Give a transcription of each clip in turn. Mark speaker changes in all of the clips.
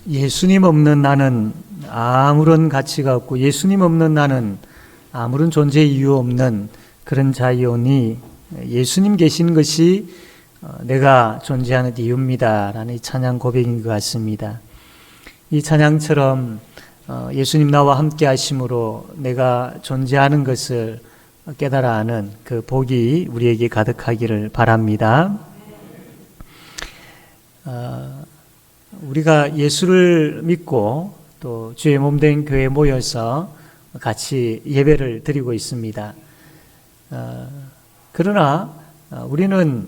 Speaker 1: 예수님 없는 나는 아무런 가치가 없고 예수님 없는 나는 아무런 존재 이유 없는 그런 자이오니 예수님 계신 것이 내가 존재하는 이유입니다 라는 이 찬양 고백인 것 같습니다. 이 찬양처럼 예수님 나와 함께 하심으로 내가 존재하는 것을 깨달아 아는 그 복이 우리에게 가득하기를 바랍니다. 우리가 예수를 믿고 또 주의 몸된 교회에 모여서 같이 예배를 드리고 있습니다. 그러나 우리는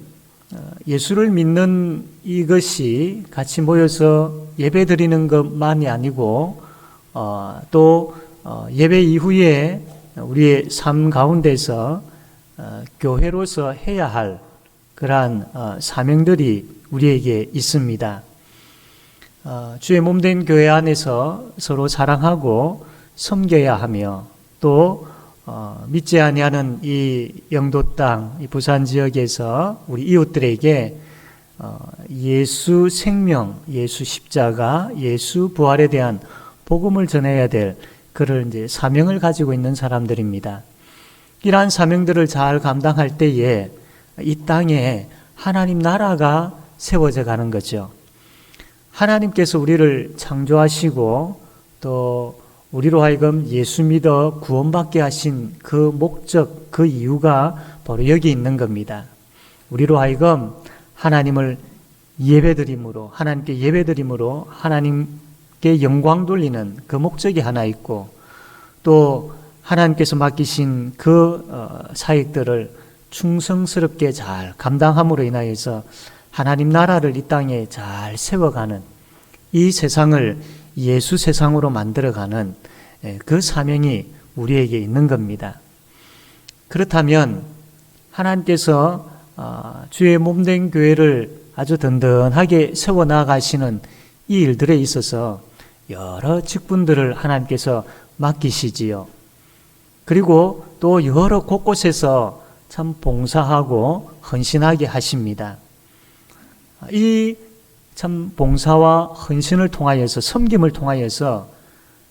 Speaker 1: 예수를 믿는 이것이 같이 모여서 예배 드리는 것만이 아니고 또 예배 이후에 우리의 삶 가운데서 교회로서 해야 할 그러한 사명들이 우리에게 있습니다. 주의 몸된 교회 안에서 서로 사랑하고 섬겨야 하며 또 믿지 아니하는 이 영도 땅, 이 부산 지역에서 우리 이웃들에게 예수 생명, 예수 십자가, 예수 부활에 대한 복음을 전해야 될 그런 이제 사명을 가지고 있는 사람들입니다. 이러한 사명들을 잘 감당할 때에 이 땅에 하나님 나라가 세워져 가는 거죠. 하나님께서 우리를 창조하시고 또 우리로 하여금 예수 믿어 구원받게 하신 그 목적, 그 이유가 바로 여기 있는 겁니다. 우리로 하여금 하나님을 예배드림으로, 하나님께 예배드림으로 하나님께 영광 돌리는 그 목적이 하나 있고 또 하나님께서 맡기신 그 사역들을 충성스럽게 잘 감당함으로 인하여서 하나님 나라를 이 땅에 잘 세워가는 이 세상을 예수 세상으로 만들어가는 그 사명이 우리에게 있는 겁니다. 그렇다면 하나님께서 주의 몸된 교회를 아주 든든하게 세워나가시는 이 일들에 있어서 여러 직분들을 하나님께서 맡기시지요. 그리고 또 여러 곳곳에서 참 봉사하고 헌신하게 하십니다. 이 참 봉사와 헌신을 통하여서 섬김을 통하여서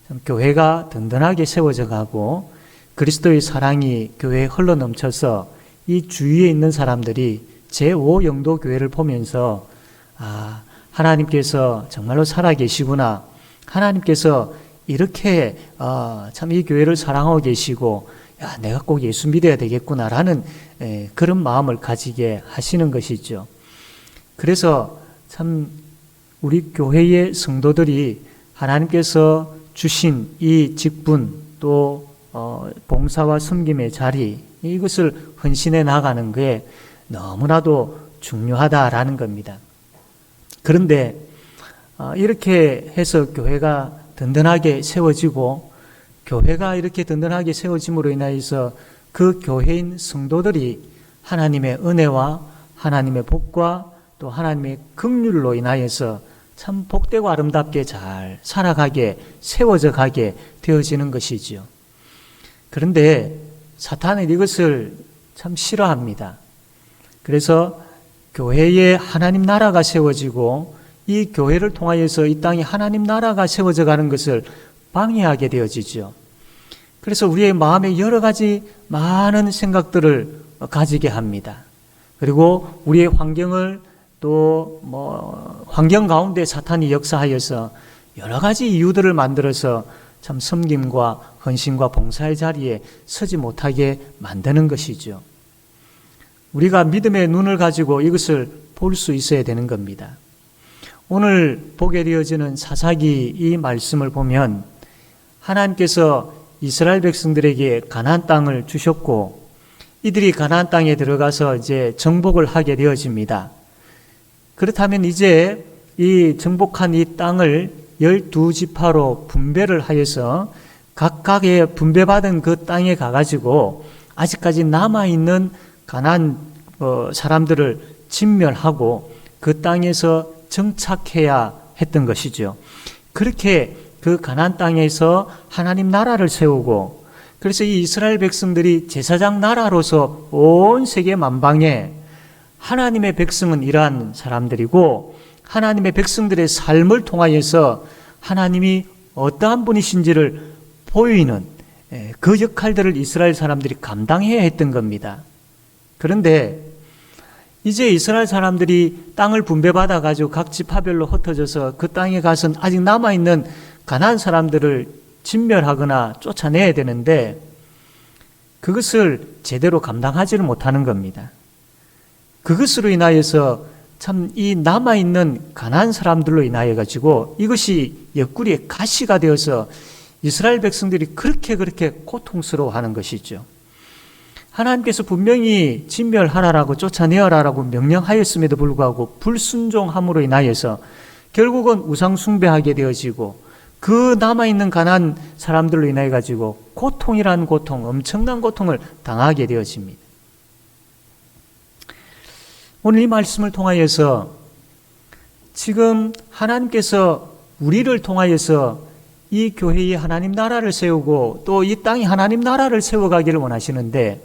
Speaker 1: 참 교회가 든든하게 세워져 가고 그리스도의 사랑이 교회에 흘러넘쳐서 이 주위에 있는 사람들이 제5영도 교회를 보면서 하나님께서 정말로 살아계시구나. 하나님께서 이렇게 참 이 교회를 사랑하고 계시고 내가 꼭 예수 믿어야 되겠구나라는 그런 마음을 가지게 하시는 것이죠. 그래서 참 우리 교회의 성도들이 하나님께서 주신 이 직분 또 봉사와 섬김의 자리 이것을 헌신해 나가는 게 너무나도 중요하다라는 겁니다. 그런데 이렇게 해서 교회가 든든하게 세워지고 교회가 이렇게 든든하게 세워짐으로 인하여서 그 교회인 성도들이 하나님의 은혜와 하나님의 복과 또 하나님의 긍휼로 인하여서 참 복되고 아름답게 잘 살아가게 세워져 가게 되어지는 것이지요. 그런데 사탄은 이것을 참 싫어합니다. 그래서 교회에 하나님 나라가 세워지고 이 교회를 통하여서 이 땅에 하나님 나라가 세워져 가는 것을 방해하게 되어지죠. 그래서 우리의 마음에 여러 가지 많은 생각들을 가지게 합니다. 그리고 우리의 환경을 또 환경 가운데 사탄이 역사하여서 여러 가지 이유들을 만들어서 참 섬김과 헌신과 봉사의 자리에 서지 못하게 만드는 것이죠. 우리가 믿음의 눈을 가지고 이것을 볼 수 있어야 되는 겁니다. 오늘 보게 되어지는 사사기 이 말씀을 보면 하나님께서 이스라엘 백성들에게 가나안 땅을 주셨고 이들이 가나안 땅에 들어가서 이제 정복을 하게 되어집니다. 그렇다면 이제 이 정복한 이 땅을 12지파로 분배를 하여서 각각의 분배받은 그 땅에 가가지고 아직까지 남아있는 가나안 사람들을 진멸하고 그 땅에서 정착해야 했던 것이죠. 그렇게 그 가나안 땅에서 하나님 나라를 세우고 그래서 이 이스라엘 백성들이 제사장 나라로서 온 세계 만방에 하나님의 백성은 이러한 사람들이고 하나님의 백성들의 삶을 통하여서 하나님이 어떠한 분이신지를 보이는 그 역할들을 이스라엘 사람들이 감당해야 했던 겁니다. 그런데 이제 이스라엘 사람들이 땅을 분배받아 가지고 각 지파별로 흩어져서 그 땅에 가서 아직 남아있는 가나안 사람들을 진멸하거나 쫓아내야 되는데 그것을 제대로 감당하지를 못하는 겁니다. 그것으로 인하여서 참 이 남아있는 가나안 사람들로 인하여 가지고 이것이 옆구리에 가시가 되어서 이스라엘 백성들이 그렇게 고통스러워하는 것이죠. 하나님께서 분명히 진멸하라라고 쫓아내어라라고 명령하였음에도 불구하고 불순종함으로 인하여서 결국은 우상 숭배하게 되어지고 그 남아있는 가난한 사람들로 인해 가지고 고통이라는 고통, 엄청난 고통을 당하게 되어집니다. 오늘 이 말씀을 통하여서 지금 하나님께서 우리를 통하여서 이 교회에 하나님 나라를 세우고 또 이 땅에 하나님 나라를 세워가기를 원하시는데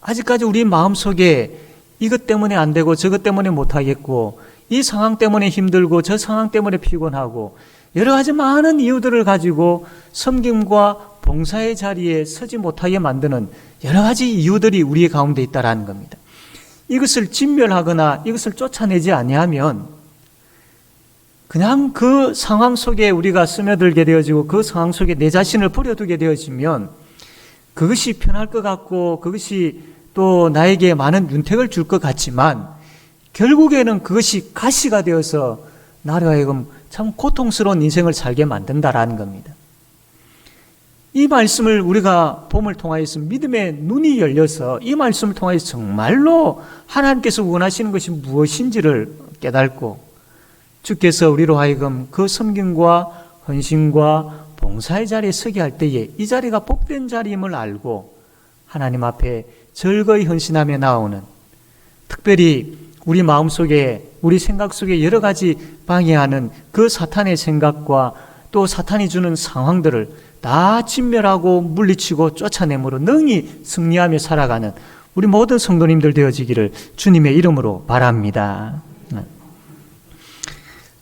Speaker 1: 아직까지 우리 마음속에 이것 때문에 안 되고 저것 때문에 못하겠고 이 상황 때문에 힘들고 저 상황 때문에 피곤하고 여러 가지 많은 이유들을 가지고 섬김과 봉사의 자리에 서지 못하게 만드는 여러 가지 이유들이 우리 가운데 있다라는 겁니다. 이것을 진멸하거나 이것을 쫓아내지 아니하면 그냥 그 상황 속에 우리가 스며들게 되어지고 그 상황 속에 내 자신을 버려두게 되어지면 그것이 편할 것 같고 그것이 또 나에게 많은 윤택을 줄 것 같지만 결국에는 그것이 가시가 되어서 나로 하여금 참 고통스러운 인생을 살게 만든다라는 겁니다. 이 말씀을 우리가 봄을 통하여서 믿음의 눈이 열려서 이 말씀을 통하여서 정말로 하나님께서 원하시는 것이 무엇인지를 깨닫고 주께서 우리로 하여금 그 섬김과 헌신과 봉사의 자리에 서게 할 때에 이 자리가 복된 자리임을 알고 하나님 앞에 즐거이 헌신하며 나오는 특별히 우리 마음속에 우리 생각 속에 여러 가지 방해하는 그 사탄의 생각과 또 사탄이 주는 상황들을 다 진멸하고 물리치고 쫓아내므로 능히 승리하며 살아가는 우리 모든 성도님들 되어지기를 주님의 이름으로 바랍니다.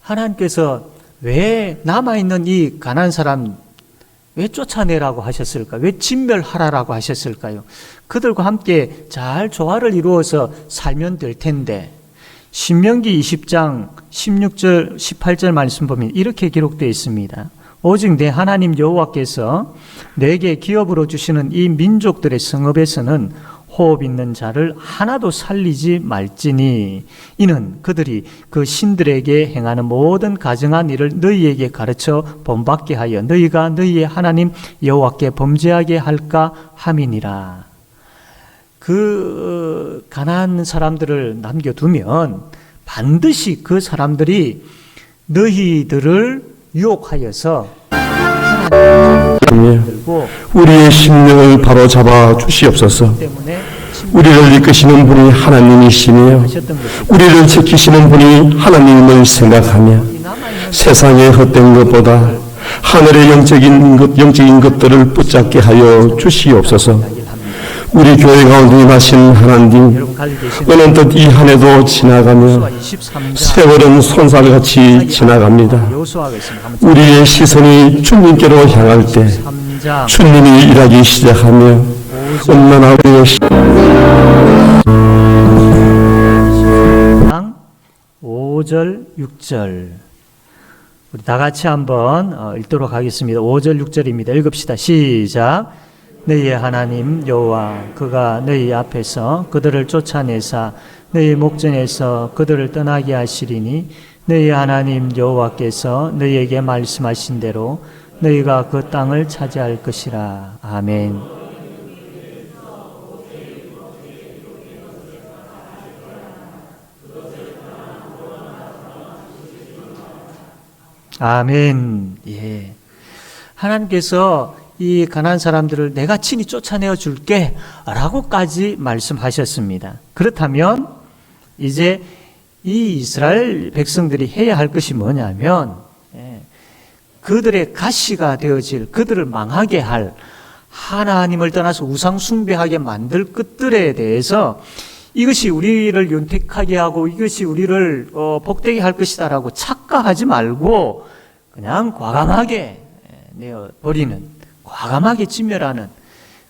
Speaker 1: 하나님께서 왜 남아있는 이 가난한 사람 왜 쫓아내라고 하셨을까? 왜 진멸하라라고 하셨을까요? 그들과 함께 잘 조화를 이루어서 살면 될 텐데 신명기 20장 16절 18절 말씀 보면 이렇게 기록되어 있습니다. 오직 내 하나님 여호와께서 내게 기업으로 주시는 이 민족들의 성읍에서는 호흡 있는 자를 하나도 살리지 말지니 이는 그들이 그 신들에게 행하는 모든 가증한 일을 너희에게 가르쳐 본받게 하여 너희가 너희의 하나님 여호와께 범죄하게 할까 함이니라. 그 가난한 사람들을 남겨두면 반드시 그 사람들이 너희들을 유혹하여서
Speaker 2: 우리의 심령을 바로 잡아 주시옵소서. 우리를 이끄시는 분이 하나님이시며 우리를 지키시는 분이 하나님을 생각하며 세상의 헛된 것보다 하늘의 영적인 것들을 붙잡게 하여 주시옵소서. 우리 교회 가운데 임하신 하나님, 어느덧 이 한 해도 지나가며 세월은 손살같이 지나갑니다. 우리의 시선이 주님께로 향할 때 주님이 일하기 시작하며 얼마나 우리의
Speaker 1: 5절 6절 우리 다 같이 한번 읽도록 하겠습니다. 5절 6절입니다. 읽읍시다. 시작. 너희의 하나님 여호와 그가 너희 앞에서 그들을 쫓아내사 너희 목전에서 그들을 떠나게 하시리니 너희 하나님 여호와께서 너희에게 말씀하신 대로 너희가 그 땅을 차지할 것이라. 아멘. 아멘. 예. 하나님께서 이 가난한 사람들을 내가 친히 쫓아내어 줄게 라고까지 말씀하셨습니다. 그렇다면 이제 이 이스라엘 백성들이 해야 할 것이 뭐냐면 그들의 가시가 되어질 그들을 망하게 할 하나님을 떠나서 우상 숭배하게 만들 것들에 대해서 이것이 우리를 윤택하게 하고 이것이 우리를 복되게 할 것이다 라고 착각하지 말고 그냥 과감하게 내어버리는, 과감하게 진멸하는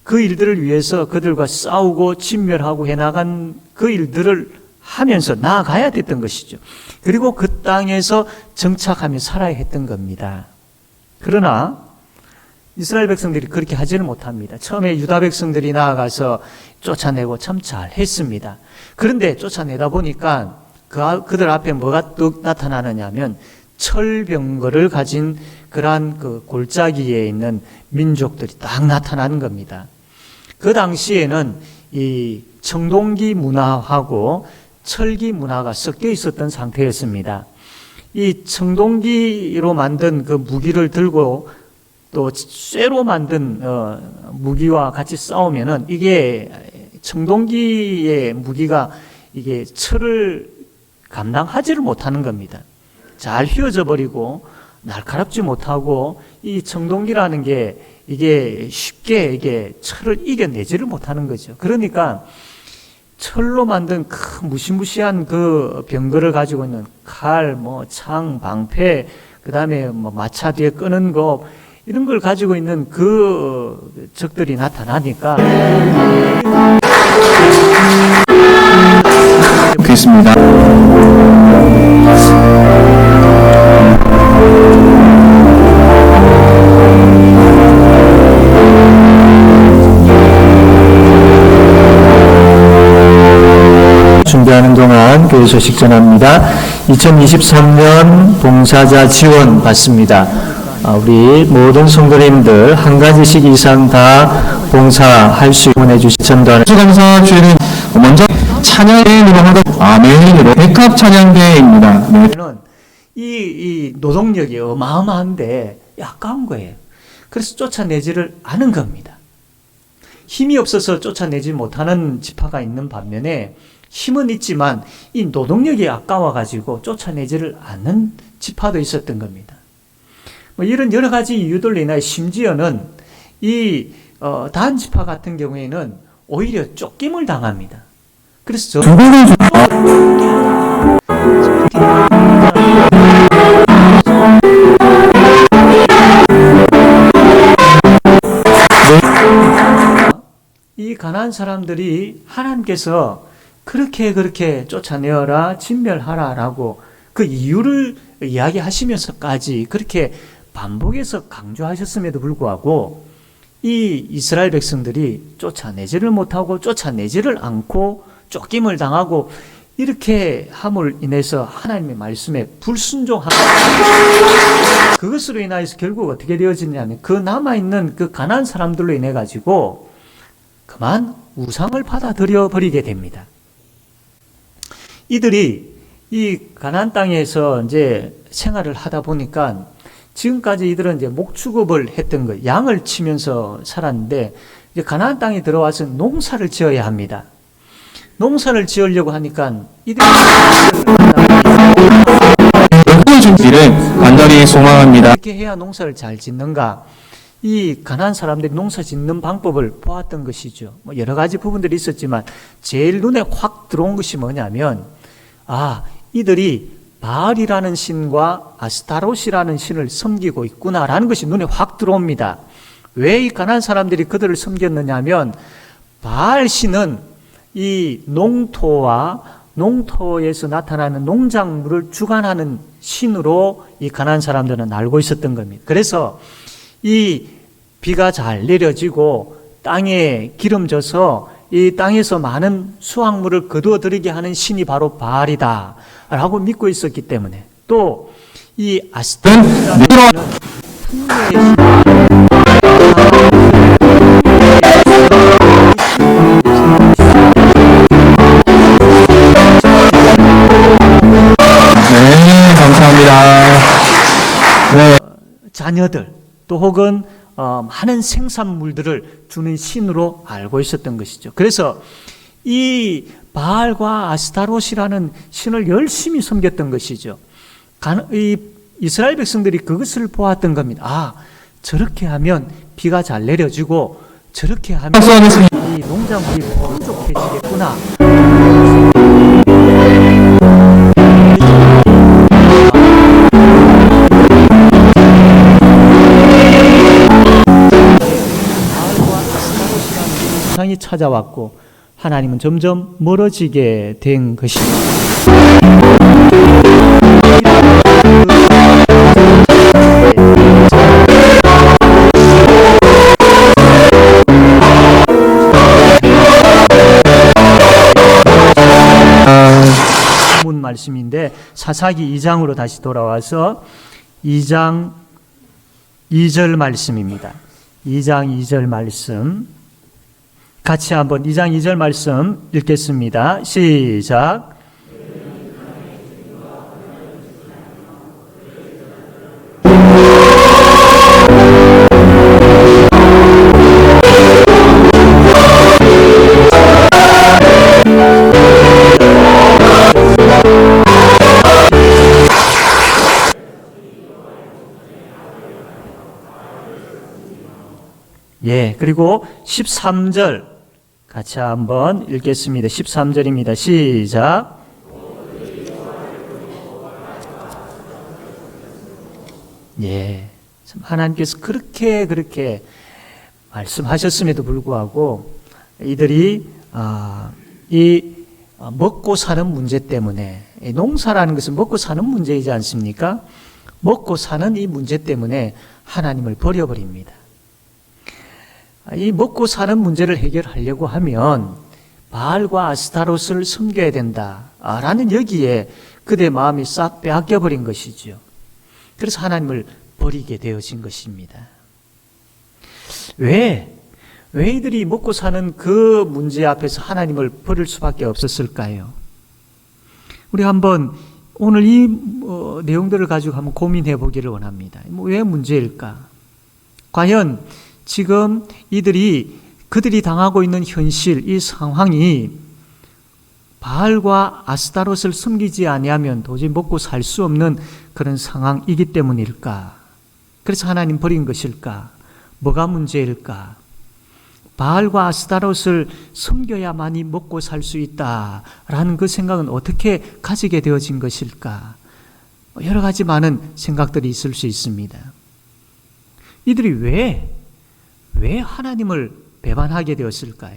Speaker 1: 그 일들을 위해서 그들과 싸우고 진멸하고 해나간 그 일들을 하면서 나아가야 됐던 것이죠. 그리고 그 땅에서 정착하며 살아야 했던 겁니다. 그러나 이스라엘 백성들이 그렇게 하지는 못합니다. 처음에 유다 백성들이 나아가서 쫓아내고 참 잘했습니다. 그런데 쫓아내다 보니까 그들 앞에 뭐가 뚝 나타나느냐 하면 철병거를 가진 그러한 그 골짜기에 있는 민족들이 딱 나타나는 겁니다. 그 당시에는 이 청동기 문화하고 철기 문화가 섞여 있었던 상태였습니다. 이 청동기로 만든 그 무기를 들고 또 쇠로 만든 무기와 같이 싸우면은 이게 청동기의 무기가 이게 철을 감당하지를 못하는 겁니다. 잘 휘어져 버리고 날카롭지 못하고 이 청동기라는 게 이게 쉽게 이게 철을 이겨내지를 못하는 거죠. 그러니까 철로 만든 큰 무시무시한 그 병거를 가지고 있는 칼, 뭐 창, 방패, 그 다음에 뭐 마차 뒤에 끄는 거 이런 걸 가지고 있는 그 적들이 나타나니까
Speaker 3: 그렇습니다. 준비하는 동안 교회 소식 전합니다. 2023년 봉사자 지원 받습니다. 우리 모든 성도님들 한 가지씩 이상 다 봉사할 수 있게 해주시 전도하는 수감사 주일은 먼저 찬양대회로 하고 아멘으로 백합 찬양대회입니다. 네.
Speaker 1: 이 노동력이 어마어마한데 아까운 거예요. 그래서 쫓아내지를 않은 겁니다. 힘이 없어서 쫓아내지 못하는 지파가 있는 반면에 힘은 있지만 이 노동력이 아까워가지고 쫓아내지를 않는 지파도 있었던 겁니다. 뭐 이런 여러 가지 이유들로 인하여 심지어는 이 다한 지파 같은 경우에는 오히려 쫓김을 당합니다. 그래서 이 가난한 사람들이 하나님께서 그렇게 쫓아내어라 진멸하라라고 그 이유를 이야기하시면서까지 그렇게 반복해서 강조하셨음에도 불구하고 이 이스라엘 백성들이 쫓아내지를 못하고 쫓아내지를 않고 쫓김을 당하고 이렇게 함을 인해서 하나님의 말씀에 불순종하고 그것으로 인하여서 결국 어떻게 되어지냐면 그 남아있는 그 가난한 사람들로 인해 가지고 그만 우상을 받아들여 버리게 됩니다. 이들이 이 가나안 땅에서 이제 생활을 하다 보니까 지금까지 이들은 이제 목축업을 했던 거예요. 양을 치면서 살았는데 이제 가나안 땅에 들어와서 농사를 지어야 합니다. 농사를 지으려고 하니까 이들이
Speaker 3: 준비를 간절히 소망합니다.
Speaker 1: 어떻게 해야 농사를 잘 짓는가? 이 가난한 사람들이 농사 짓는 방법을 보았던 것이죠. 뭐 여러 가지 부분들이 있었지만 제일 눈에 확 들어온 것이 뭐냐면 이들이 바알이라는 신과 아스타롯이라는 신을 섬기고 있구나라는 것이 눈에 확 들어옵니다. 왜 이 가난한 사람들이 그들을 섬겼느냐 하면 바알 신은 이 농토에서 나타나는 농작물을 주관하는 신으로 이 가난한 사람들은 알고 있었던 겁니다. 그래서 이 비가 잘 내려지고 땅에 기름져서 이 땅에서 많은 수확물을 거두어들이게 하는 신이 바로 바알이다 라고 믿고 있었기 때문에 또 이 아스타롯이라는 신은
Speaker 3: 네, 감사합니다. 네.
Speaker 1: 자녀들 또 혹은 많은 생산물들을 주는 신으로 알고 있었던 것이죠. 그래서 이 바알과 아스타롯이라는 신을 열심히 섬겼던 것이죠. 이 이스라엘 백성들이 그것을 보았던 겁니다. 저렇게 하면 비가 잘 내려지고 저렇게 하면 이 농작물이 풍족해지겠구나. 찾아왔고 하나님은 점점 멀어지게 된 것입니다. 문 말씀인데 사사기 2장으로 다시 돌아와서 2장 2절 말씀입니다. 2장 2절 말씀 같이 한번 2장 2절 말씀 읽겠습니다. 시작. 예, 그리고 13절 같이 한번 읽겠습니다. 13절입니다. 시작. 예, 참 하나님께서 그렇게 말씀하셨음에도 불구하고 이들이 먹고 사는 문제 때문에, 농사라는 것은 먹고 사는 문제이지 않습니까? 먹고 사는 이 문제 때문에 하나님을 버려버립니다. 이 먹고 사는 문제를 해결하려고 하면 바알과 아스타롯을 섬겨야 된다라는 여기에 그들의 마음이 싹 빼앗겨버린 것이죠. 그래서 하나님을 버리게 되어진 것입니다. 왜 이들이 먹고 사는 그 문제 앞에서 하나님을 버릴 수밖에 없었을까요? 우리 한번 오늘 이 내용들을 가지고 한번 고민해 보기를 원합니다. 왜 문제일까? 과연 지금 그들이 당하고 있는 현실, 이 상황이 바알과 아스타롯을 섬기지 아니하면 도저히 먹고 살 수 없는 그런 상황이기 때문일까? 그래서 하나님 버린 것일까? 뭐가 문제일까? 바알과 아스타롯을 섬겨야만이 먹고 살 수 있다라는 그 생각은 어떻게 가지게 되어진 것일까? 여러 가지 많은 생각들이 있을 수 있습니다. 이들이 왜 하나님을 배반하게 되었을까요?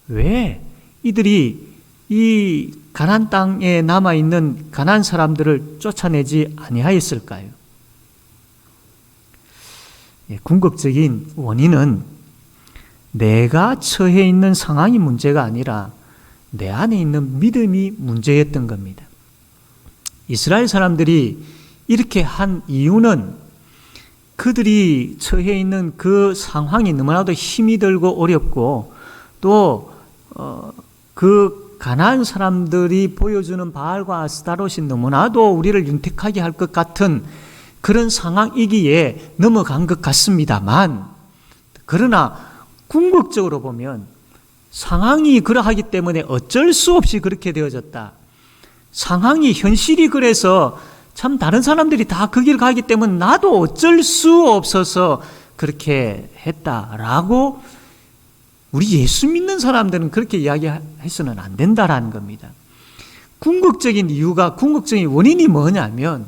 Speaker 1: 왜 이들이 이 가나안 땅에 남아있는 가나안 사람들을 쫓아내지 아니하였을까요? 궁극적인 원인은 내가 처해 있는 상황이 문제가 아니라 내 안에 있는 믿음이 문제였던 겁니다. 이스라엘 사람들이 이렇게 한 이유는 그들이 처해 있는 그 상황이 너무나도 힘이 들고 어렵고 또 그 가나안 사람들이 보여주는 바알과 아스타롯이 너무나도 우리를 윤택하게 할 것 같은 그런 상황이기에 넘어간 것 같습니다만, 그러나 궁극적으로 보면 상황이 그러하기 때문에 어쩔 수 없이 그렇게 되어졌다. 상황이 현실이 그래서 참 다른 사람들이 다 그 길 가기 때문에 나도 어쩔 수 없어서 그렇게 했다라고 우리 예수 믿는 사람들은 그렇게 이야기해서는 안 된다라는 겁니다. 궁극적인 원인이 뭐냐면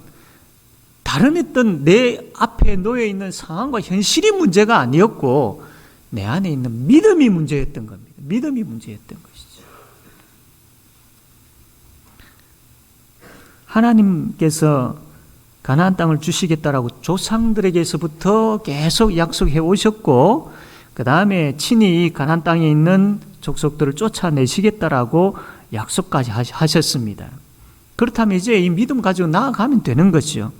Speaker 1: 다른 어떤 내 앞에 놓여 있는 상황과 현실이 문제가 아니었고 내 안에 있는 믿음이 문제였던 겁니다. 믿음이 문제였던 것이죠. 하나님께서 가나안 땅을 주시겠다라고 조상들에게서부터 계속 약속해 오셨고, 그 다음에 친히 가나안 땅에 있는 족속들을 쫓아내시겠다라고 약속까지 하셨습니다. 그렇다면 이제 이 믿음 가지고 나아가면 되는 거죠.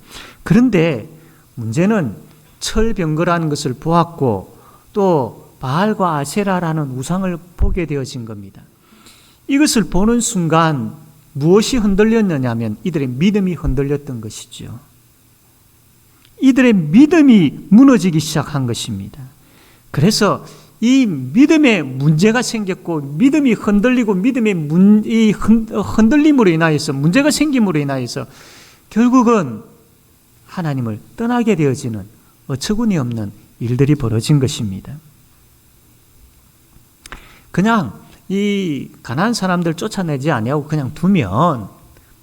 Speaker 1: 그런데 문제는 철병거라는 것을 보았고 또 바알과 아세라라는 우상을 보게 되어진 겁니다. 이것을 보는 순간 무엇이 흔들렸느냐면 이들의 믿음이 흔들렸던 것이죠. 이들의 믿음이 무너지기 시작한 것입니다. 그래서 이 믿음에 문제가 생겼고 믿음이 흔들리고 믿음의 이 흔들림으로 인하여서 문제가 생김으로 인하여서 결국은 하나님을 떠나게 되어지는 어처구니 없는 일들이 벌어진 것입니다. 그냥 이 가나안 사람들 쫓아내지 아니하고 그냥 두면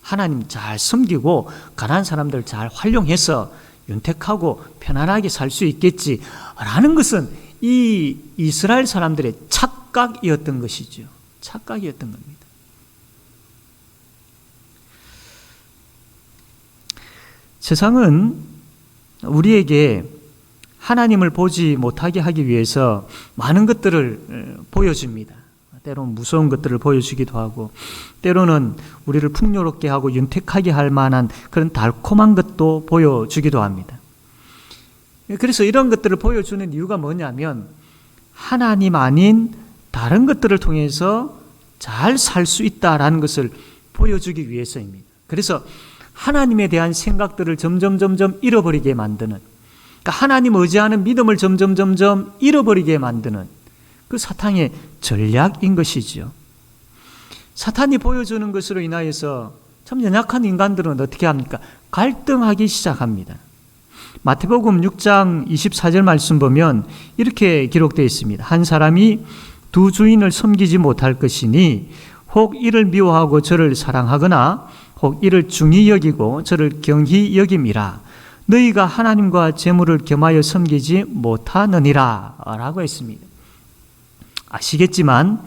Speaker 1: 하나님 잘 섬기고 가나안 사람들 잘 활용해서 윤택하고 편안하게 살 수 있겠지라는 것은 이 이스라엘 사람들의 착각이었던 것이죠. 착각이었던 겁니다. 세상은 우리에게 하나님을 보지 못하게 하기 위해서 많은 것들을 보여줍니다. 때로는 무서운 것들을 보여주기도 하고, 때로는 우리를 풍요롭게 하고 윤택하게 할 만한 그런 달콤한 것도 보여주기도 합니다. 그래서 이런 것들을 보여주는 이유가 뭐냐면 하나님 아닌 다른 것들을 통해서 잘 살 수 있다라는 것을 보여주기 위해서입니다. 그래서 하나님에 대한 생각들을 점점 잃어버리게 만드는, 그러니까 하나님 의지하는 믿음을 점점 잃어버리게 만드는 그 사탄의 전략인 것이죠. 사탄이 보여주는 것으로 인하여서 참 연약한 인간들은 어떻게 합니까? 갈등하기 시작합니다. 마태복음 6장 24절 말씀 보면 이렇게 기록되어 있습니다. 한 사람이 두 주인을 섬기지 못할 것이니 혹 이를 미워하고 저를 사랑하거나 혹 이를 중히 여기고 저를 경히 여김이라. 너희가 하나님과 재물을 겸하여 섬기지 못하느니라 라고 했습니다. 아시겠지만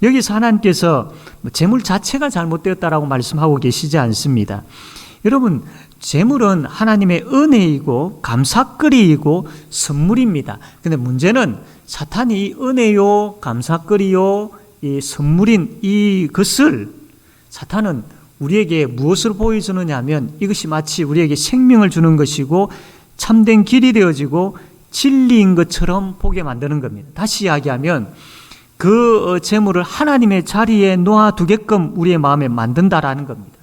Speaker 1: 여기서 하나님께서 재물 자체가 잘못되었다라고 말씀하고 계시지 않습니다. 여러분, 재물은 하나님의 은혜이고 감사거리이고 선물입니다. 그런데 문제는 사탄이 이 은혜요, 감사거리요, 이 선물인 이것을 사탄은 우리에게 무엇으로 보여주느냐 하면 이것이 마치 우리에게 생명을 주는 것이고 참된 길이 되어지고 진리인 것처럼 보게 만드는 겁니다. 다시 이야기하면 그 재물을 하나님의 자리에 놓아두게끔 우리의 마음에 만든다라는 겁니다.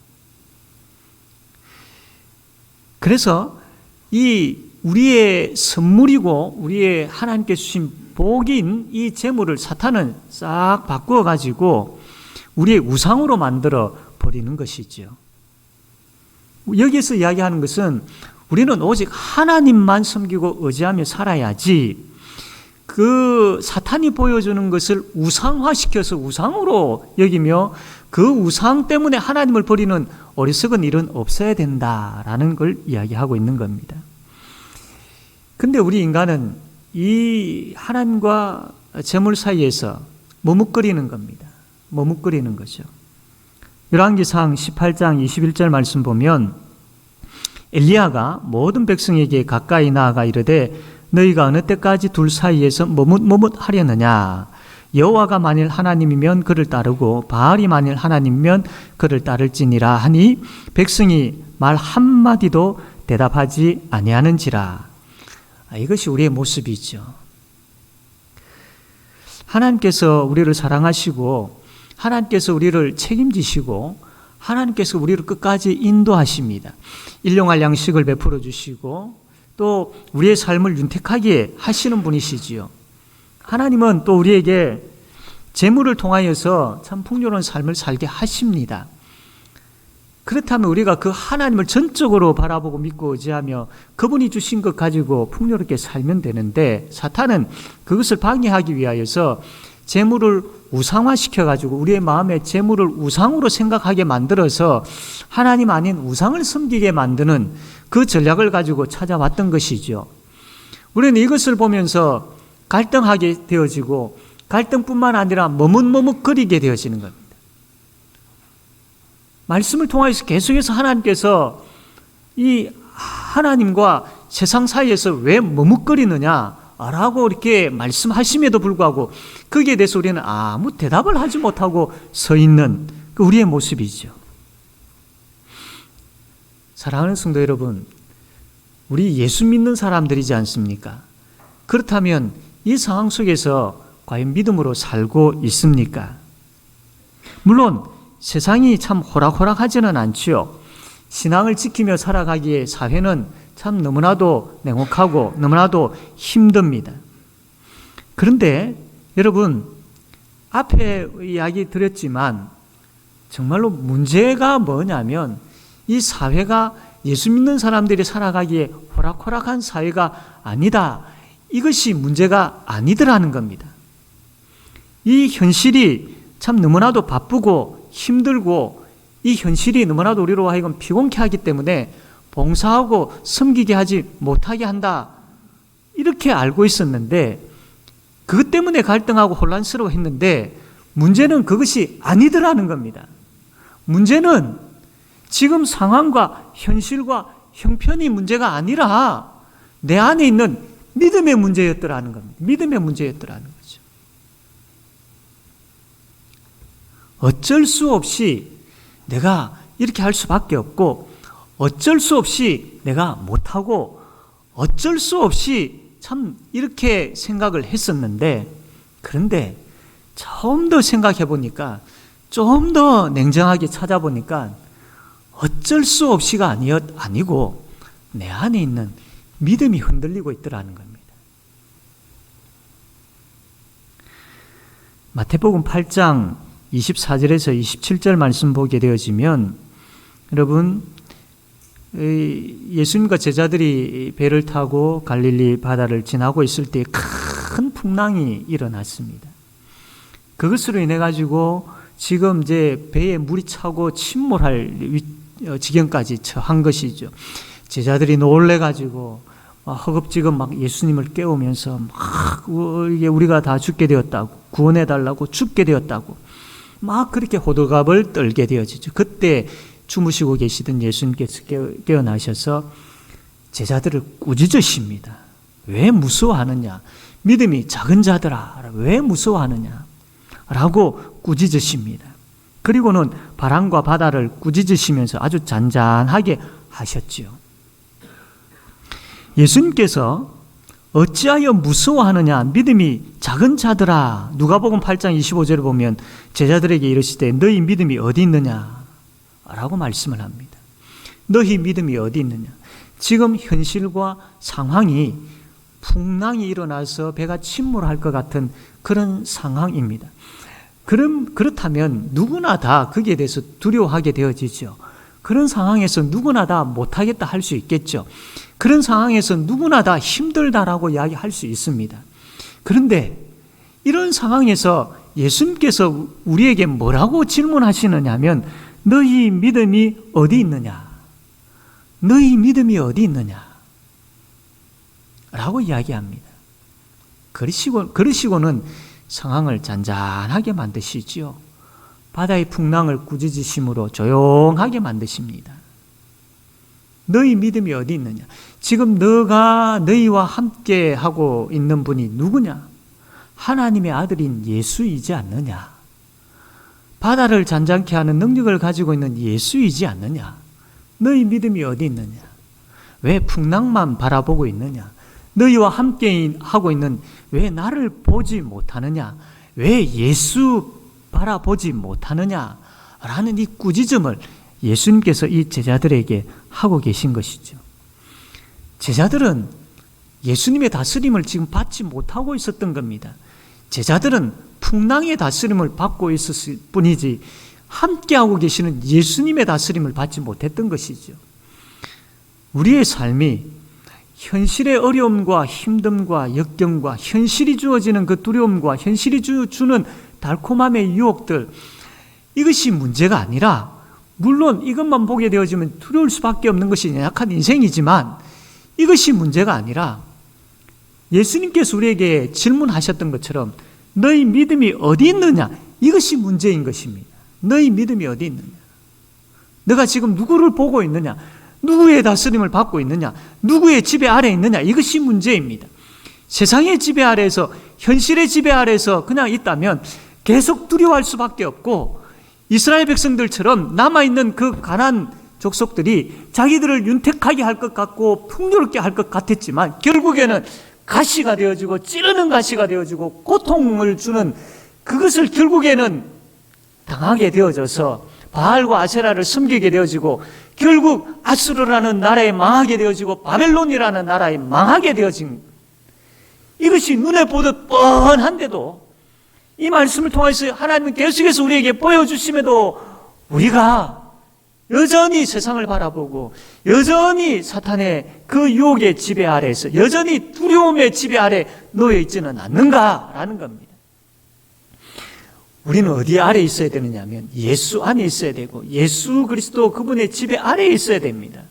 Speaker 1: 그래서 이 우리의 선물이고 우리의 하나님께 주신 복인 이 재물을 사탄은 싹 바꾸어 가지고 우리의 우상으로 만들어 버리는 것이죠. 여기서 이야기하는 것은 우리는 오직 하나님만 섬기고 의지하며 살아야지 그 사탄이 보여주는 것을 우상화시켜서 우상으로 여기며 그 우상 때문에 하나님을 버리는 어리석은 일은 없어야 된다라는 걸 이야기하고 있는 겁니다. 근데 우리 인간은 이 하나님과 재물 사이에서 머뭇거리는 겁니다. 머뭇거리는 거죠. 열왕기상 18장 21절 말씀 보면 엘리야가 모든 백성에게 가까이 나아가 이르되 너희가 어느 때까지 둘 사이에서 머뭇하려느냐. 여호와가 만일 하나님이면 그를 따르고 바알이 만일 하나님이면 그를 따를지니라 하니 백성이 말 한마디도 대답하지 아니하는지라. 이것이 우리의 모습이죠. 하나님께서 우리를 사랑하시고 하나님께서 우리를 책임지시고 하나님께서 우리를 끝까지 인도하십니다. 일용할 양식을 베풀어 주시고 또 우리의 삶을 윤택하게 하시는 분이시지요. 하나님은 또 우리에게 재물을 통하여서 참 풍요로운 삶을 살게 하십니다. 그렇다면 우리가 그 하나님을 전적으로 바라보고 믿고 의지하며 그분이 주신 것 가지고 풍요롭게 살면 되는데 사탄은 그것을 방해하기 위하여서 재물을 우상화시켜가지고 우리의 마음에 재물을 우상으로 생각하게 만들어서 하나님 아닌 우상을 섬기게 만드는 그 전략을 가지고 찾아왔던 것이죠. 우리는 이것을 보면서 갈등하게 되어지고 갈등뿐만 아니라 머뭇머뭇거리게 되어지는 겁니다. 말씀을 통해서 계속해서 하나님께서 이 하나님과 세상 사이에서 왜 머뭇거리느냐 라고 이렇게 말씀하심에도 불구하고 거기에 대해서 우리는 아무 대답을 하지 못하고 서 있는 그 우리의 모습이죠. 사랑하는 성도 여러분, 우리 예수 믿는 사람들이지 않습니까? 그렇다면 이 상황 속에서 과연 믿음으로 살고 있습니까? 물론 세상이 참 호락호락하지는 않지요. 신앙을 지키며 살아가기에 사회는 참 너무나도 냉혹하고 너무나도 힘듭니다. 그런데 여러분, 앞에 이야기 드렸지만 정말로 문제가 뭐냐면 이 사회가 예수 믿는 사람들이 살아가기에 호락호락한 사회가 아니다. 이것이 문제가 아니더라는 겁니다. 이 현실이 참 너무나도 바쁘고 힘들고 이 현실이 너무나도 우리로 하여금 피곤케 하기 때문에 봉사하고 섬기게 하지 못하게 한다. 이렇게 알고 있었는데 그것 때문에 갈등하고 혼란스러워했는데 문제는 그것이 아니더라는 겁니다. 문제는 지금 상황과 현실과 형편이 문제가 아니라 내 안에 있는 믿음의 문제였더라는 겁니다. 믿음의 문제였더라는 거죠. 어쩔 수 없이 내가 이렇게 할 수밖에 없고, 어쩔 수 없이 내가 못하고, 어쩔 수 없이 참 이렇게 생각을 했었는데, 그런데 좀 더 생각해 보니까, 좀 더 냉정하게 찾아보니까 어쩔 수 없이가 아니고 내 안에 있는 믿음이 흔들리고 있더라는 겁니다. 마태복음 8장 24절에서 27절 말씀 보게 되어지면, 여러분, 예수님과 제자들이 배를 타고 갈릴리 바다를 지나고 있을 때 큰 풍랑이 일어났습니다. 그것으로 인해 가지고 지금 이제 배에 물이 차고 침몰할 지경까지 처한 것이죠. 제자들이 놀래 가지고 허겁지겁 막 예수님을 깨우면서 막 이게 우리가 다 죽게 되었다고, 구원해 달라고, 죽게 되었다고 막 그렇게 호들갑을 떨게 되어지죠. 그때 주무시고 계시던 예수님께서 깨어나셔서 제자들을 꾸짖으십니다. 왜 무서워하느냐? 믿음이 작은 자들아, 왜 무서워하느냐? 라고 꾸짖으십니다. 그리고는 바람과 바다를 꾸짖으시면서 아주 잔잔하게 하셨지요. 예수님께서 어찌하여 무서워하느냐? 믿음이 작은 자들아. 누가복음 8장 25절을 보면 제자들에게 이르시되 너희 믿음이 어디 있느냐? 라고 말씀을 합니다. 너희 믿음이 어디 있느냐? 지금 현실과 상황이 풍랑이 일어나서 배가 침몰할 것 같은 그런 상황입니다. 그렇다면 누구나 다 거기에 대해서 두려워하게 되어지죠. 그런 상황에서 누구나 다 못하겠다 할 수 있겠죠. 그런 상황에서 누구나 다 힘들다라고 이야기할 수 있습니다. 그런데 이런 상황에서 예수님께서 우리에게 뭐라고 질문하시느냐 하면 너희 믿음이 어디 있느냐? 너희 믿음이 어디 있느냐? 라고 이야기합니다. 그러시고는 상황을 잔잔하게 만드시지요. 바다의 풍랑을 꾸짖으심으로 조용하게 만드십니다. 너희 믿음이 어디 있느냐? 지금 너가 너희와 함께 하고 있는 분이 누구냐? 하나님의 아들인 예수이지 않느냐? 바다를 잔잔케 하는 능력을 가지고 있는 예수이지 않느냐? 너희 믿음이 어디 있느냐? 왜 풍랑만 바라보고 있느냐? 너희와 함께 하고 있는 왜 나를 보지 못하느냐? 왜 예수 바라보지 못하느냐? 라는 이 꾸짖음을 예수님께서 이 제자들에게 하고 계신 것이죠. 제자들은 예수님의 다스림을 지금 받지 못하고 있었던 겁니다. 제자들은 풍랑의 다스림을 받고 있었을 뿐이지 함께하고 계시는 예수님의 다스림을 받지 못했던 것이죠. 우리의 삶이 현실의 어려움과 힘듦과 역경과 현실이 주어지는 그 두려움과 현실이 주는 달콤함의 유혹들, 이것이 문제가 아니라, 물론 이것만 보게 되어지면 두려울 수밖에 없는 것이 연약한 인생이지만 이것이 문제가 아니라 예수님께서 우리에게 질문하셨던 것처럼 너희 믿음이 어디 있느냐? 이것이 문제인 것입니다. 너희 믿음이 어디 있느냐? 너가 지금 누구를 보고 있느냐? 누구의 다스림을 받고 있느냐? 누구의 지배 아래에 있느냐? 이것이 문제입니다. 세상의 지배 아래에서, 현실의 지배 아래에서 그냥 있다면 계속 두려워할 수밖에 없고, 이스라엘 백성들처럼 남아있는 그 가나안 족속들이 자기들을 윤택하게 할 것 같고 풍요롭게 할 것 같았지만 결국에는 가시가 되어지고 찌르는 가시가 되어지고 고통을 주는 그것을 결국에는 당하게 되어져서 바알과 아세라를 섬기게 되어지고 결국 아수르라는 나라에 망하게 되어지고 바벨론이라는 나라에 망하게 되어진, 이것이 눈에 보듯 뻔한데도 이 말씀을 통해서 하나님은 계속해서 우리에게 보여주심에도 우리가 여전히 세상을 바라보고 여전히 사탄의 그 유혹의 지배 아래에서 여전히 두려움의 지배 아래 놓여 있지는 않는가라는 겁니다. 우리는 어디 아래 있어야 되느냐 하면 예수 안에 있어야 되고, 예수 그리스도 그분의 지배 아래에 있어야 됩니다.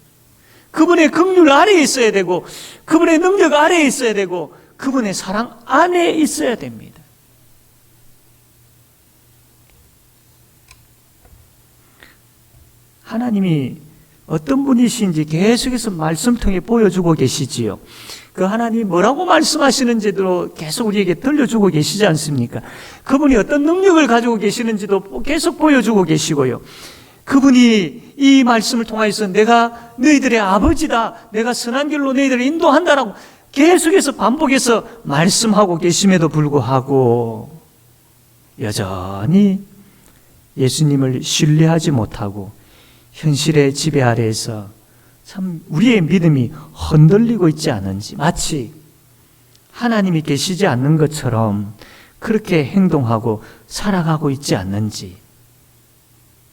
Speaker 1: 그분의 긍휼 아래에 있어야 되고, 그분의 능력 아래에 있어야 되고, 그분의 사랑 안에 있어야 됩니다. 하나님이 어떤 분이신지 계속해서 말씀 통해 보여주고 계시지요. 그 하나님이 뭐라고 말씀하시는지도 계속 우리에게 들려주고 계시지 않습니까? 그분이 어떤 능력을 가지고 계시는지도 계속 보여주고 계시고요. 그분이 이 말씀을 통해서 내가 너희들의 아버지다, 내가 선한 길로 너희들을 인도한다라고 계속해서 반복해서 말씀하고 계심에도 불구하고 여전히 예수님을 신뢰하지 못하고 현실의 지배 아래에서 참 우리의 믿음이 흔들리고 있지 않은지, 마치 하나님이 계시지 않는 것처럼 그렇게 행동하고 살아가고 있지 않는지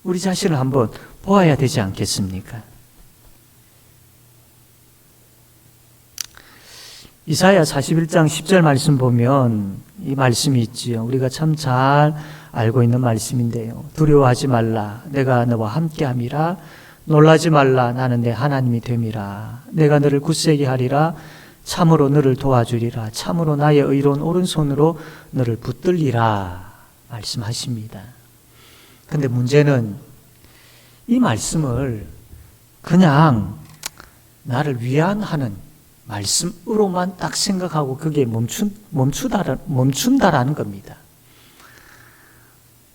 Speaker 1: 우리 자신을 한번 보아야 되지 않겠습니까? 이사야 41장 10절 말씀 보면 이 말씀이 있지요. 우리가 참 잘 알고 있는 말씀인데요. 두려워하지 말라. 내가 너와 함께함이라. 놀라지 말라. 나는 내 하나님이 됨이라. 내가 너를 굳세게 하리라. 참으로 너를 도와주리라. 참으로 나의 의로운 오른손으로 너를 붙들리라. 말씀하십니다. 근데 문제는 이 말씀을 그냥 나를 위안하는 말씀으로만 딱 생각하고 그게 멈춘다라는 겁니다.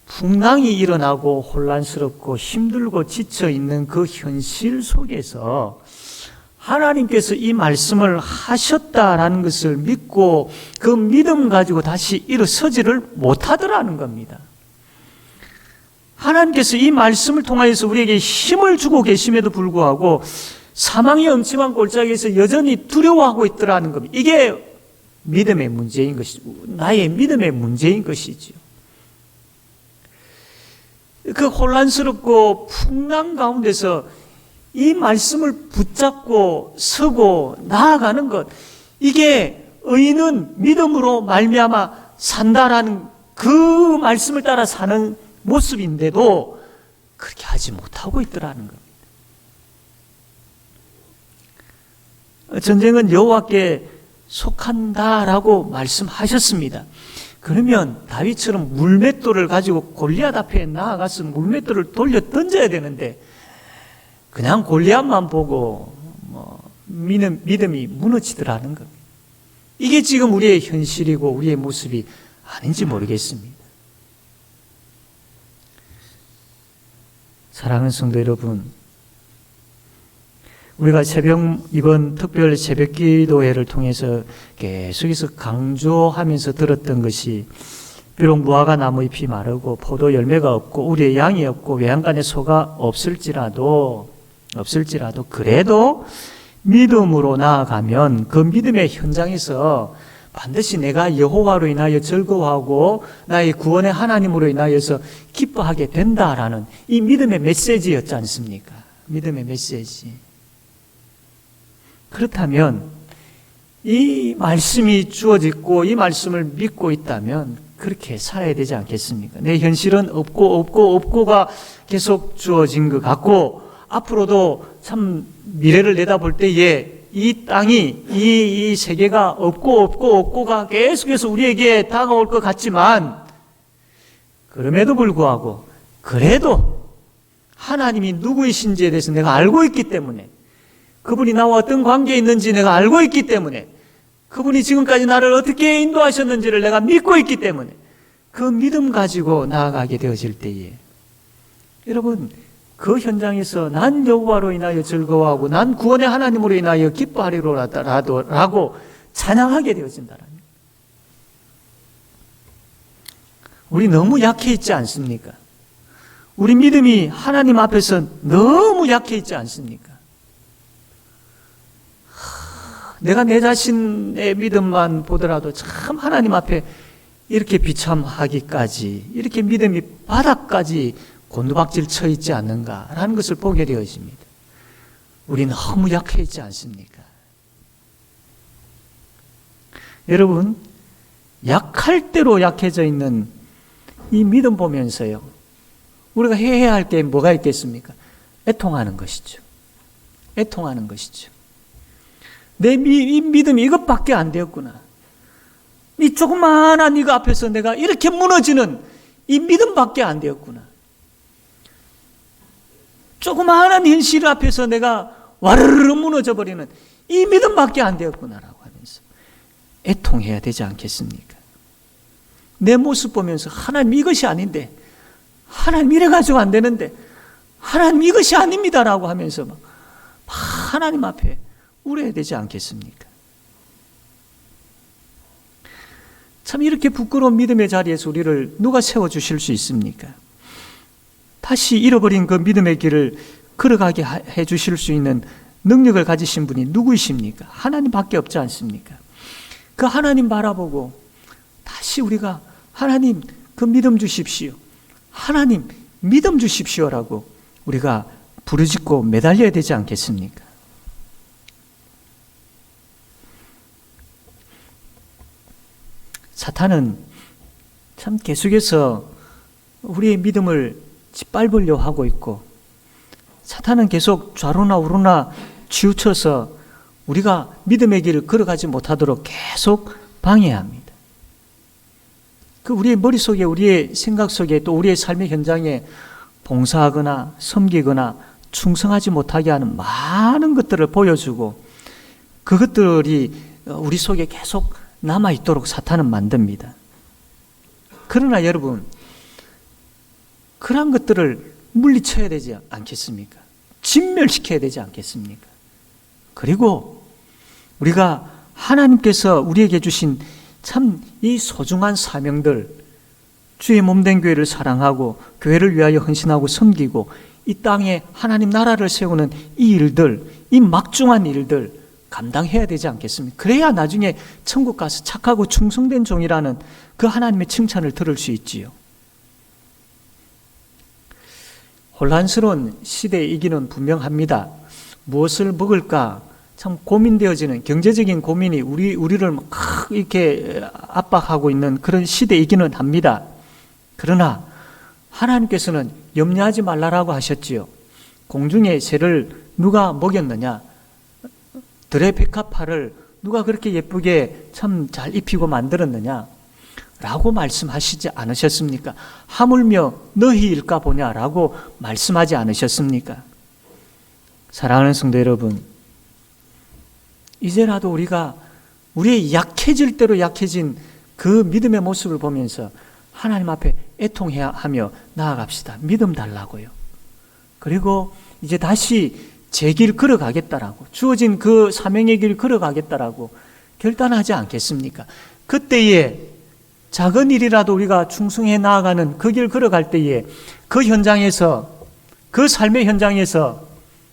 Speaker 1: 풍랑이 일어나고 혼란스럽고 힘들고 지쳐있는 그 현실 속에서 하나님께서 이 말씀을 하셨다라는 것을 믿고 그 믿음 가지고 다시 일어서지를 못하더라는 겁니다. 하나님께서 이 말씀을 통하여서 우리에게 힘을 주고 계심에도 불구하고 사망의 음침한 골짜기에서 여전히 두려워하고 있더라는 겁니다. 이게 믿음의 문제인 것이죠. 나의 믿음의 문제인 것이지요. 그 혼란스럽고 풍랑 가운데서 이 말씀을 붙잡고 서고 나아가는 것, 이게 의인은 믿음으로 말미암아 산다라는 그 말씀을 따라 사는 모습인데도 그렇게 하지 못하고 있더라는 겁니다. 전쟁은 여호와께 속한다라고 말씀하셨습니다. 그러면 다윗처럼 물맷돌을 가지고 골리앗 앞에 나아가서 물맷돌을 돌려 던져야 되는데 그냥 골리앗만 보고 믿음이 무너지더라는 겁니다. 이게 지금 우리의 현실이고 우리의 모습이 아닌지 모르겠습니다. 사랑하는 성도 여러분, 우리가 이번 특별 새벽 기도회를 통해서 계속해서 강조하면서 들었던 것이 비록 무화과 나무 잎이 마르고 포도 열매가 없고 우리의 양이 없고 외양간에 소가 없을지라도 그래도 믿음으로 나아가면 그 믿음의 현장에서 반드시 내가 여호와로 인하여 즐거워하고 나의 구원의 하나님으로 인하여서 기뻐하게 된다라는 이 믿음의 메시지였지 않습니까? 믿음의 메시지. 그렇다면 이 말씀이 주어지고 이 말씀을 믿고 있다면 그렇게 살아야 되지 않겠습니까? 내 현실은 없고가 계속 주어진 것 같고 앞으로도 참 미래를 내다볼 때에 이 땅이 이 세계가 없고가 계속해서 우리에게 다가올 것 같지만 그럼에도 불구하고 그래도 하나님이 누구이신지에 대해서 내가 알고 있기 때문에 그분이 나와 어떤 관계에 있는지 내가 알고 있기 때문에 그분이 지금까지 나를 어떻게 인도하셨는지를 내가 믿고 있기 때문에 그 믿음 가지고 나아가게 되어질 때에 여러분 그 현장에서 난 여호와로 인하여 즐거워하고 난 구원의 하나님으로 인하여 기뻐하리로라고 찬양하게 되어진다는 거예요. 우리 너무 약해 있지 않습니까? 우리 믿음이 하나님 앞에서 너무 약해 있지 않습니까? 내가 내 자신의 믿음만 보더라도 참 하나님 앞에 이렇게 비참하기까지 이렇게 믿음이 바닥까지 곤두박질 쳐 있지 않는가라는 것을 보게 되어집니다. 우리 너무 약해 있지 않습니까? 여러분, 약할 대로 약해져 있는 이 믿음 보면서요, 우리가 해야 할 게 뭐가 있겠습니까? 애통하는 것이죠. 애통하는 것이죠. 내 이 믿음이 이것밖에 안 되었구나. 이 조그마한 이거 앞에서 내가 이렇게 무너지는 이 믿음밖에 안 되었구나. 조그마한 현실 앞에서 내가 와르르 무너져 버리는 이 믿음밖에 안 되었구나라고 하면서 애통해야 되지 않겠습니까? 내 모습 보면서 하나님 이것이 아닌데, 하나님 이래가지고 안 되는데, 하나님 이것이 아닙니다라고 하면서 막 하나님 앞에 울어야 되지 않겠습니까? 참 이렇게 부끄러운 믿음의 자리에서 우리를 누가 세워주실 수 있습니까? 다시 잃어버린 그 믿음의 길을 걸어가게 해주실 수 있는 능력을 가지신 분이 누구이십니까? 하나님밖에 없지 않습니까? 그 하나님 바라보고 다시 우리가 하나님 그 믿음 주십시오. 하나님 믿음 주십시오라고 우리가 부르짖고 매달려야 되지 않겠습니까? 사탄은 참 계속해서 우리의 믿음을 짓밟으려 하고 있고, 사탄은 계속 좌로나 우로나 치우쳐서 우리가 믿음의 길을 걸어가지 못하도록 계속 방해합니다. 그 우리의 머릿속에, 우리의 생각 속에, 또 우리의 삶의 현장에 봉사하거나 섬기거나 충성하지 못하게 하는 많은 것들을 보여주고, 그것들이 우리 속에 계속 남아있도록 사탄은 만듭니다. 그러나 여러분, 그런 것들을 물리쳐야 되지 않겠습니까? 진멸시켜야 되지 않겠습니까? 그리고 우리가 하나님께서 우리에게 주신 참 이 소중한 사명들, 주의 몸된 교회를 사랑하고 교회를 위하여 헌신하고 섬기고 이 땅에 하나님 나라를 세우는 이 일들, 이 막중한 일들 감당해야 되지 않겠습니까? 그래야 나중에 천국 가서 착하고 충성된 종이라는 그 하나님의 칭찬을 들을 수 있지요. 혼란스러운 시대이기는 분명합니다. 무엇을 먹을까 참 고민되어지는 경제적인 고민이 우리를 막 이렇게 압박하고 있는 그런 시대이기는 합니다. 그러나 하나님께서는 염려하지 말라라고 하셨지요. 공중의 새를 누가 먹였느냐? 들의 백합화를 누가 그렇게 예쁘게 참 잘 입히고 만들었느냐? 라고 말씀하시지 않으셨습니까? 하물며 너희일까 보냐라고 말씀하지 않으셨습니까? 사랑하는 성도 여러분, 이제라도 우리가 우리의 약해질 대로 약해진 그 믿음의 모습을 보면서 하나님 앞에 애통해야 하며 나아갑시다. 믿음 달라고요. 그리고 이제 다시 제 길 걸어가겠다라고, 주어진 그 사명의 길 걸어가겠다라고 결단하지 않겠습니까? 그때에 작은 일이라도 우리가 충성해 나아가는 그 길 걸어갈 때에 그 현장에서, 그 삶의 현장에서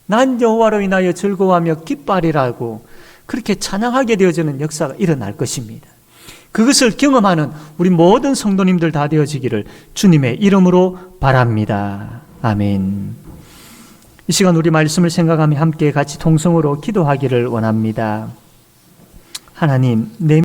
Speaker 1: 난 여호와로 인하여 즐거워하며 기뻐하리라고 그렇게 찬양하게 되어지는 역사가 일어날 것입니다. 그것을 경험하는 우리 모든 성도님들 다 되어지기를 주님의 이름으로 바랍니다. 아멘. 이 시간 우리 말씀을 생각하며 함께 같이 통성으로 기도하기를 원합니다. 하나님, 내